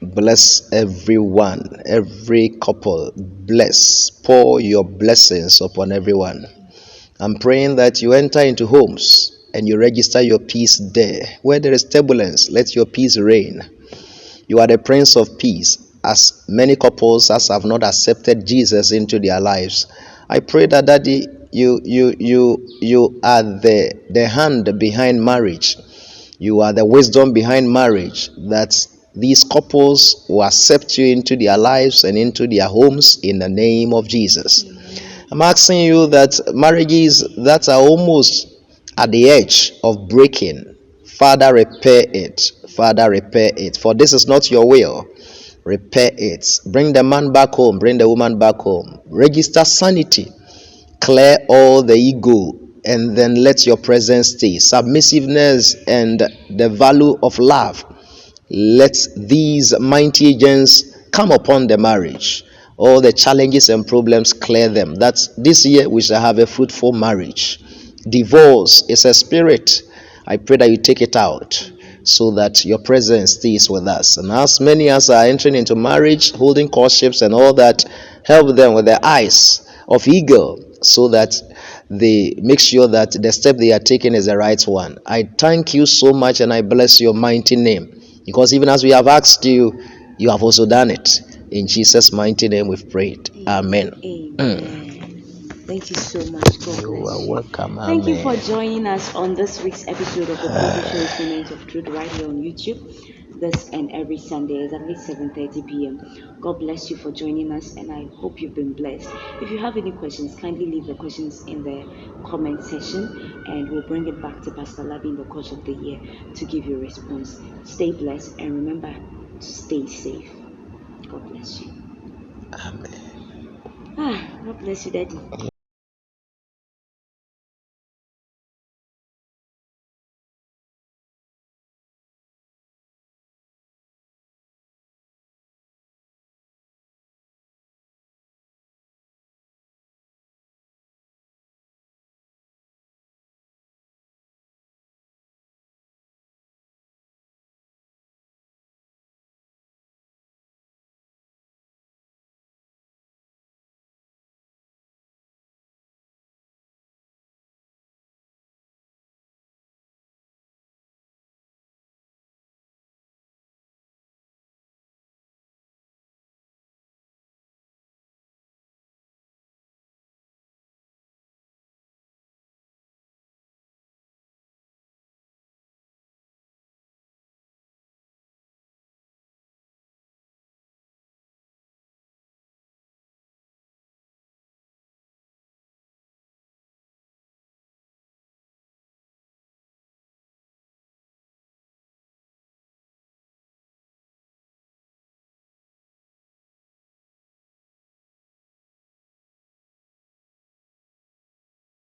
Bless everyone, every couple. Bless, pour your blessings upon everyone. I'm praying that you enter into homes and you register your peace there. Where there is turbulence, let your peace reign. You are the Prince of Peace. As many couples as have not accepted Jesus into their lives, I pray that Daddy, you are the hand behind marriage. You are the wisdom behind marriage, that these couples will accept you into their lives and into their homes in the name of Jesus. I'm asking you that marriages that are almost at the edge of breaking, Father, repair it. Father, repair it. For this is not your will. Repair it. Bring the man back home. Bring the woman back home. Register sanity. Clear all the ego. And then let your presence stay. Submissiveness and the value of love. Let these mighty agents come upon the marriage. All the challenges and problems, clear them. That this year we shall have a fruitful marriage. Divorce is a spirit. I pray that you take it out so that your presence stays with us. And as many as are entering into marriage, holding courtships and all that, help them with the eyes of eagle so that they make sure that the step they are taking is the right one. I thank you so much and I bless your mighty name, because even as we have asked you, you have also done it. In Jesus' mighty name we've prayed. Amen. Amen. Thank you so much. God You bless are you. welcome. Thank you for Amen. joining us on this week's episode of the Bible Show's Moments of Truth right here on YouTube. This and every Sunday, exactly 7:30 p.m. God bless you for joining us, and I hope you've been blessed. If you have any questions, kindly leave the questions in the comment section, and we'll bring it back to Pastor Labi in the course of the year to give you a response. Stay blessed, and remember to stay safe. God bless you. Amen. God bless you, Daddy.